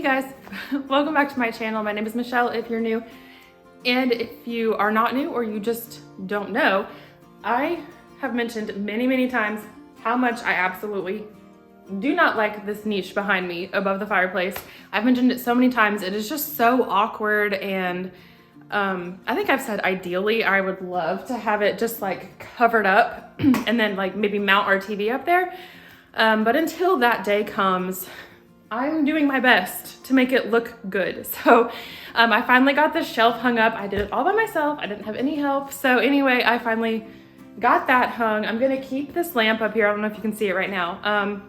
Hey guys, welcome back to my channel. My name is Michelle if you're new. And if you are not new or you just don't know, I have mentioned many times how much I absolutely do not like this niche behind me above the fireplace. I've mentioned it so many times. It is just so awkward, and I think I've said ideally I would love to have it just like covered up and then like maybe mount our TV up there. But until that day comes, I'm doing my best to make it look good. So I finally got this shelf hung up. I did it all by myself. I didn't have any help. So anyway, I finally got that hung. I'm gonna keep this lamp up here. I don't know if you can see it right now.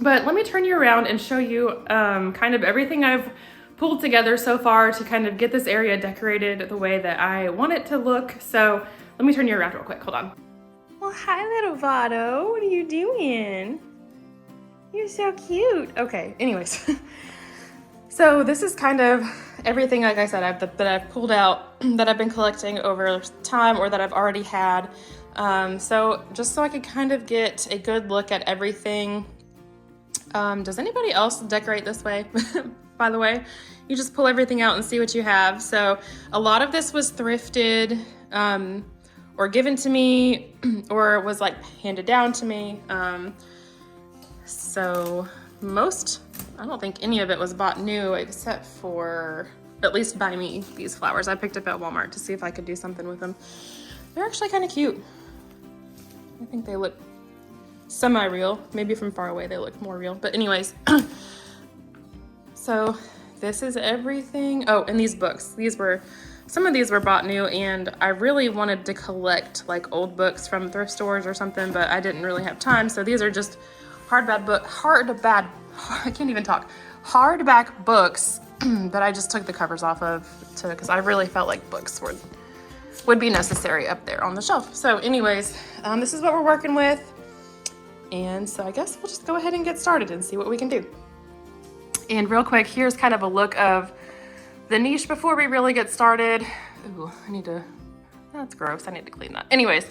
But let me turn you around and show you kind of everything I've pulled together so far to kind of get this area decorated the way that I want it to look. So let me turn you around real quick, hold on. Well, hi little Vado, what are you doing? You're so cute. Okay, anyways. So this is kind of everything, like I said, that I've pulled out, that I've been collecting over time or that I've already had. So just so I could kind of get a good look at everything. Does anybody else decorate this way? By the way, you just pull everything out and see what you have. So a lot of this was thrifted, or given to me, or was like handed down to me. So I don't think any of it was bought new except for, at least by me, these flowers I picked up at Walmart to see if I could do something with them. They're actually kind of cute. I think they look semi-real. Maybe from far away they look more real. But anyways, so this is everything. Oh, and these books. Some of these were bought new, and I really wanted to collect like old books from thrift stores or something, but I didn't really have time. So these are just hardback books that I just took the covers off of because I really felt like books would be necessary up there on the shelf. So anyways, this is what we're working with. And so I guess we'll just go ahead and get started and see what we can do. And real quick, here's kind of a look of the niche before we really get started. Ooh, that's gross, I need to clean that. Anyways,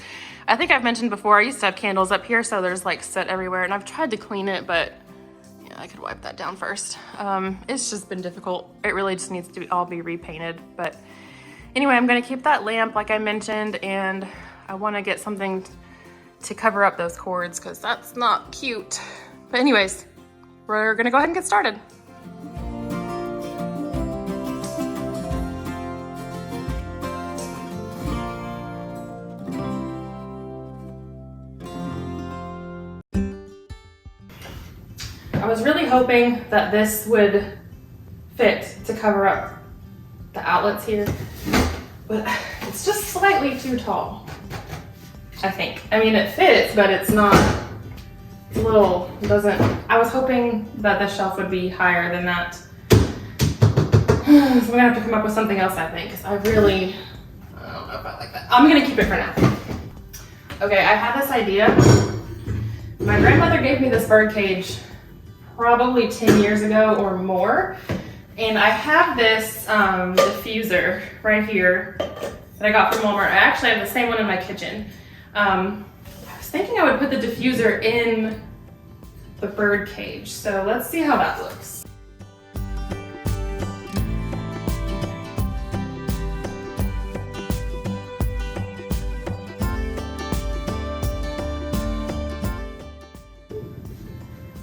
I think I've mentioned before, I used to have candles up here, so there's like soot everywhere, and I've tried to clean it, but yeah, I could wipe that down first. It's just been difficult. It really just needs to all be repainted. But anyway, I'm gonna keep that lamp like I mentioned, and I wanna get something to cover up those cords because that's not cute. But anyways, we're gonna go ahead and get started. I was really hoping that this would fit to cover up the outlets here, but it's just slightly too tall, I think. I mean, it fits, but it's not, I was hoping that this shelf would be higher than that. So I'm gonna have to come up with something else, I think, because I don't know if I like that. I'm gonna keep it for now. Okay, I had this idea. My grandmother gave me this bird cage probably 10 years ago or more. And I have this diffuser right here that I got from Walmart. I actually have the same one in my kitchen. I was thinking I would put the diffuser in the bird cage. So let's see how that looks.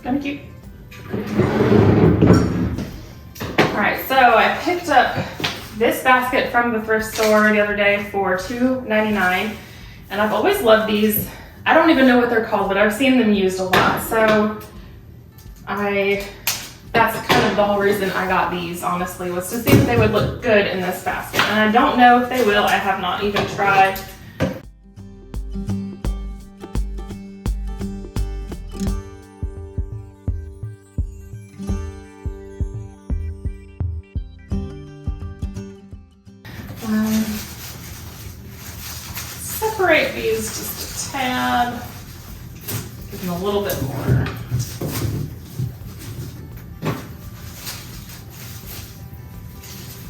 Kind of cute. All right, so I picked up this basket from the thrift store the other day for $2.99, and I've always loved these. I don't even know what they're called, but I've seen them used a lot. So that's kind of the whole reason I got these, honestly, was to see if they would look good in this basket. And I don't know if they will. I have not even tried. Separate these just a tad, give them a little bit more.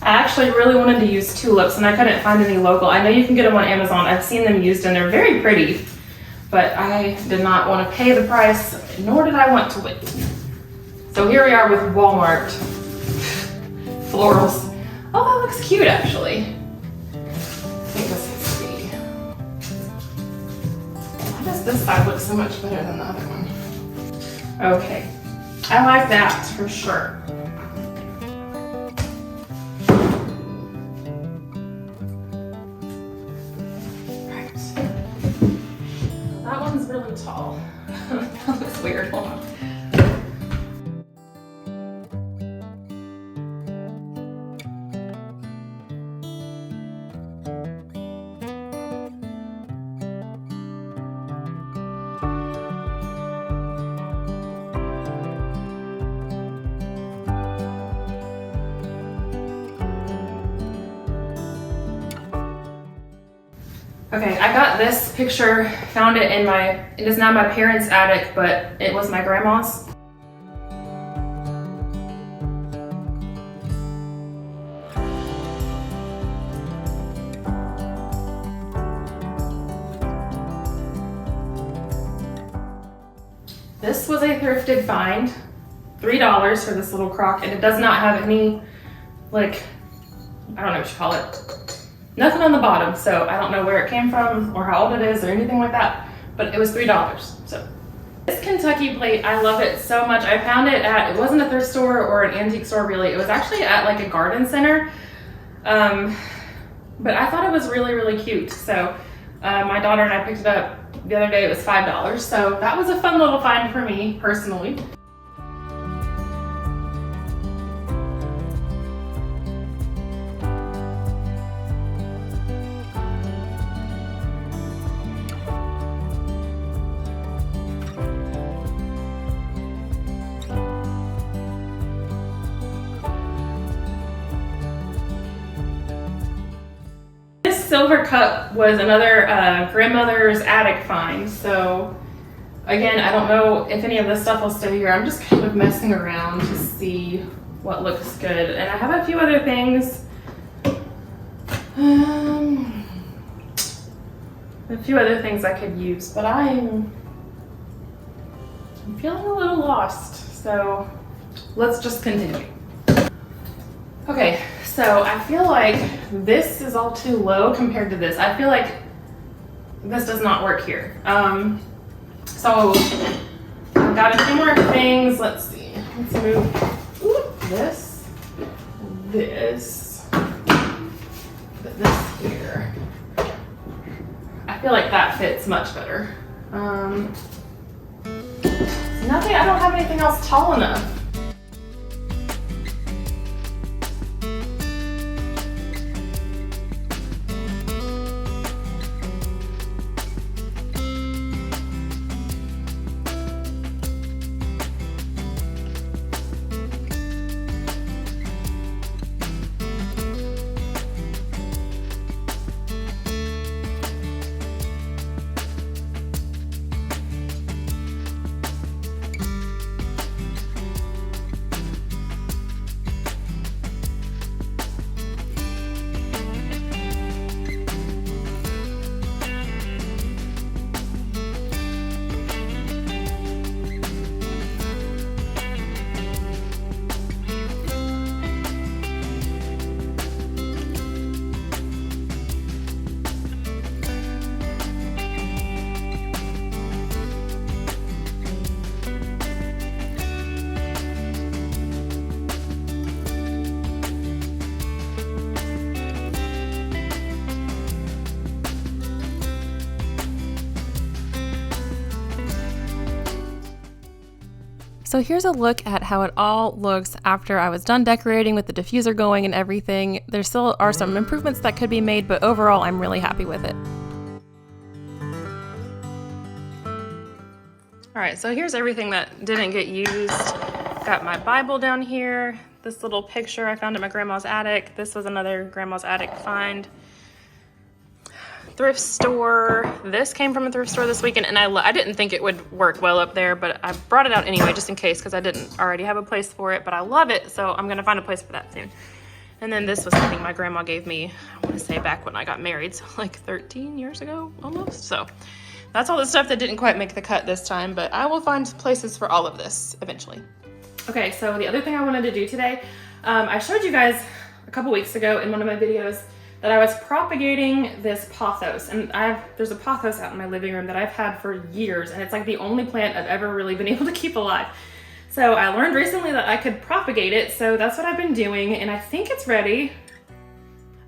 I actually really wanted to use tulips and I couldn't find any local. I know you can get them on Amazon. I've seen them used and they're very pretty, but I did not want to pay the price, nor did I want to wait. So here we are with Walmart. florals. Oh, that looks cute actually. I think this is the... Why does this side look so much better than the other one? Okay, I like that for sure. Right. That one's really tall. That looks weird, hold on. Okay, I got this picture, found it in it is now my parents' attic, but it was my grandma's. This was a thrifted find, $3 for this little crock, and it does not have any, like, I don't know what you call it. Nothing on the bottom, so I don't know where it came from or how old it is or anything like that, but it was $3. So this Kentucky plate, I love it so much. I found it at, it wasn't a thrift store or an antique store really, it was actually at like a garden center. But I thought it was really, really cute. So my daughter and I picked it up the other day, it was $5. So that was a fun little find for me personally. Silver cup was another grandmother's attic find. So again, I don't know if any of this stuff will stay here. I'm just kind of messing around to see what looks good. And I have a few other things. A few other things I could use, but I'm feeling a little lost. So let's just continue. Okay. So I feel like this is all too low compared to this. I feel like this does not work here. So I've got a few more things. Let's see. Let's move this, put this here. I feel like that fits much better. So nothing. I don't have anything else tall enough. So here's a look at how it all looks after I was done decorating with the diffuser going and everything. There still are some improvements that could be made, but overall I'm really happy with it. All right, so here's everything that didn't get used. Got my Bible down here. This little picture I found at my grandma's attic. This was another grandma's attic find. Thrift store. This came from a thrift store this weekend, and I didn't think it would work well up there, but I brought it out anyway just in case because I didn't already have a place for it, but I love it, so I'm gonna find a place for that soon. And then this was something my grandma gave me, I want to say back when I got married, so like 13 years ago almost. So that's all the stuff that didn't quite make the cut this time, but I will find places for all of this eventually. Okay, so the other thing I wanted to do today, I showed you guys a couple weeks ago in one of my videos that I was propagating this pothos, and there's a pothos out in my living room that I've had for years, and it's like the only plant I've ever really been able to keep alive. So I learned recently that I could propagate it, so that's what I've been doing, and I think it's ready.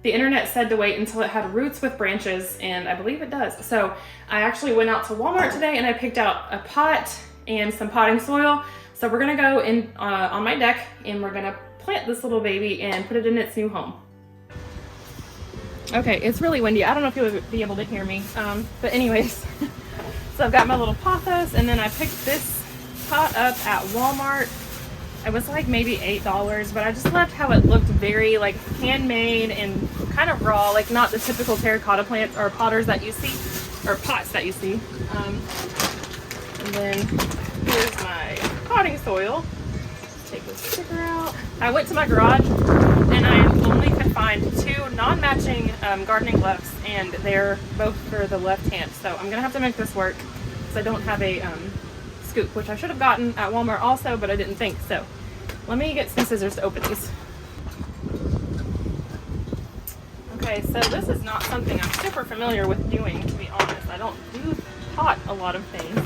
The internet said to wait until it had roots with branches, and I believe it does. So I actually went out to Walmart today and I picked out a pot and some potting soil. So we're gonna go in on my deck and we're gonna plant this little baby and put it in its new home. Okay, it's really windy. I don't know if you'll be able to hear me, but anyways. So I've got my little pothos, and then I picked this pot up at Walmart. It was like maybe $8, but I just loved how it looked very like handmade and kind of raw, like not the typical terracotta plants or potters that you see, or pots that you see. And then here's my potting soil. Take this sticker out. I went to my garage and I only could find 2 non-matching gardening gloves, and they're both for the left hand. So I'm gonna have to make this work because I don't have a scoop, which I should have gotten at Walmart also, but I didn't think. So let me get some scissors to open these. Okay, so this is not something I'm super familiar with doing, to be honest. I don't do pot a lot of things.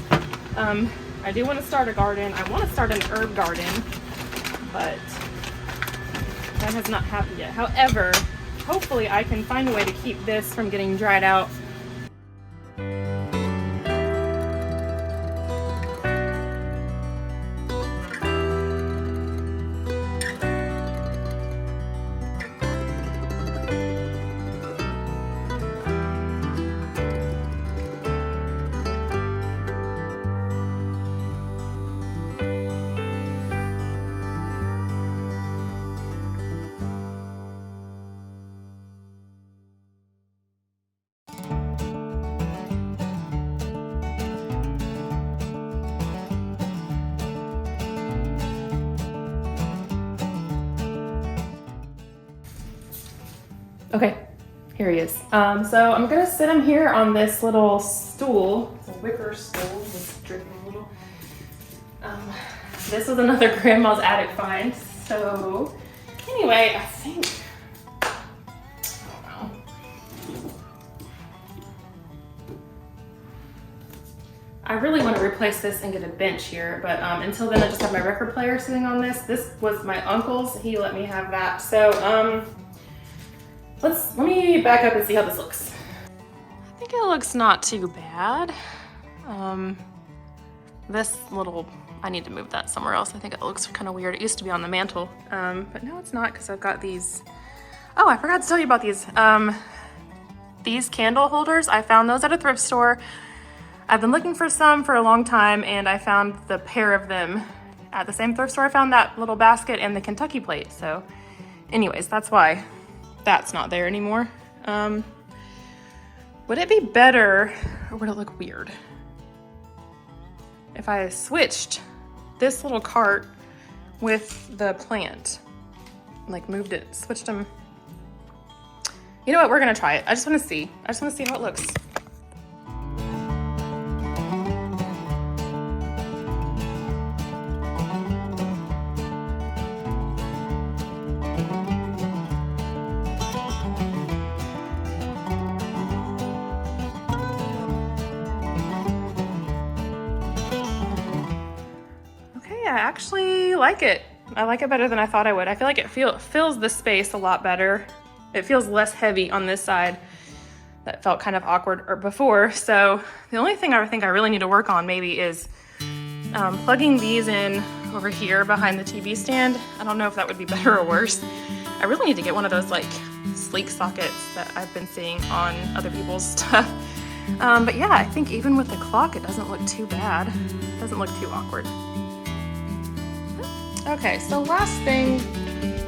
I do want to start a garden. I want to start an herb garden, but that has not happened yet. However, hopefully I can find a way to keep this from getting dried out. Okay, here he is. So I'm gonna sit him here on this little stool. It's a wicker stool, it's dripping a little. This was another grandma's attic find. So anyway, I think, I don't know. I really want to replace this and get a bench here, but until then I just have my record player sitting on this. This was my uncle's, he let me have that. So let me back up and see how this looks. I think it looks not too bad. This little, I need to move that somewhere else. I think it looks kind of weird. It used to be on the mantle, but now it's not because I've got these. Oh, I forgot to tell you about these. These candle holders, I found those at a thrift store. I've been looking for some for a long time, and I found the pair of them at the same thrift store. I found that little basket and the Kentucky plate. So anyways, that's why that's not there anymore. Would it be better, or would it look weird if I switched this little cart with the plant? Like moved it, switched them. You know what, we're gonna try it. I just wanna see how it looks. I actually like it. I like it better than I thought I would. I feel like it fills the space a lot better. It feels less heavy on this side. That felt kind of awkward before. So the only thing I think I really need to work on maybe is plugging these in over here behind the TV stand. I don't know if that would be better or worse. I really need to get one of those like sleek sockets that I've been seeing on other people's stuff. But yeah, I think even with the clock, it doesn't look too bad. It doesn't look too awkward. Okay, so last thing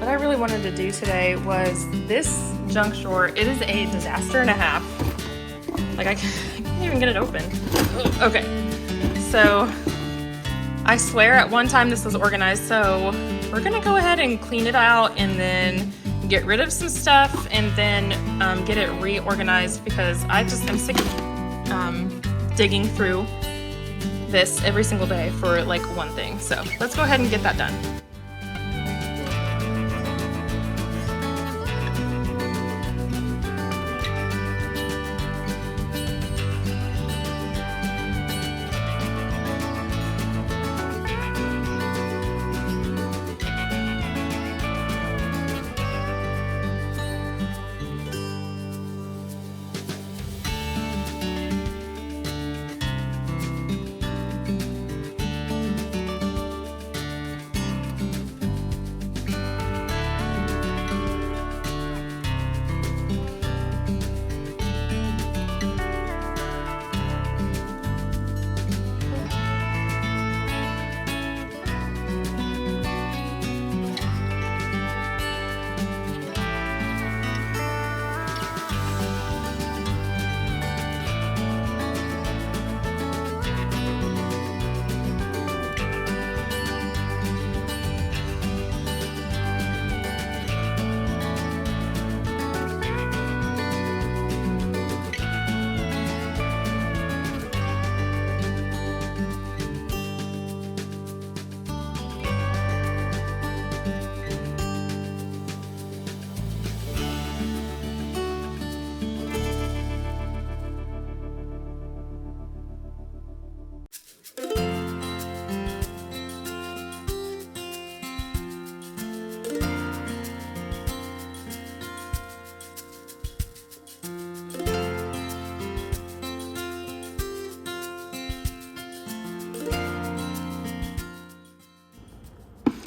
that I really wanted to do today was this junk drawer. It is a disaster and a half. Like I can't even get it open. Okay, so I swear at one time this was organized, so we're gonna go ahead and clean it out and then get rid of some stuff and then get it reorganized, because I just am sick of digging through this every single day for like one thing. So let's go ahead and get that done.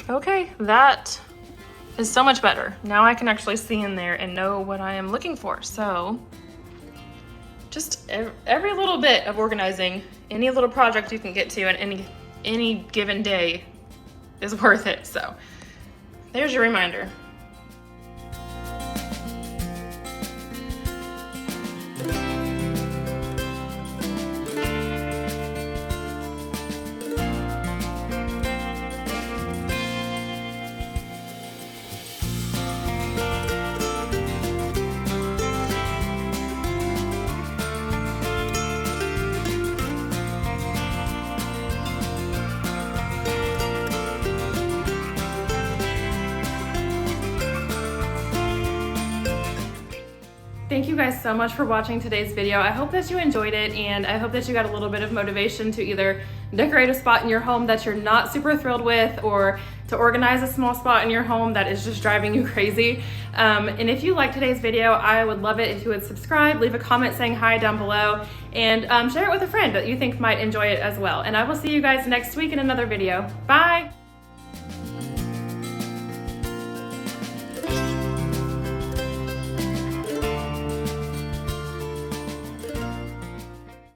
Okay, that is so much better. Now I can actually see in there and know what I am looking for. So just every little bit of organizing, any little project you can get to in any given day is worth it. So there's your reminder. Thank you guys so much for watching today's video. I hope that you enjoyed it, and I hope that you got a little bit of motivation to either decorate a spot in your home that you're not super thrilled with, or to organize a small spot in your home that is just driving you crazy. And if you liked today's video, I would love it if you would subscribe, leave a comment saying hi down below, and share it with a friend that you think might enjoy it as well. And I will see you guys next week in another video. Bye!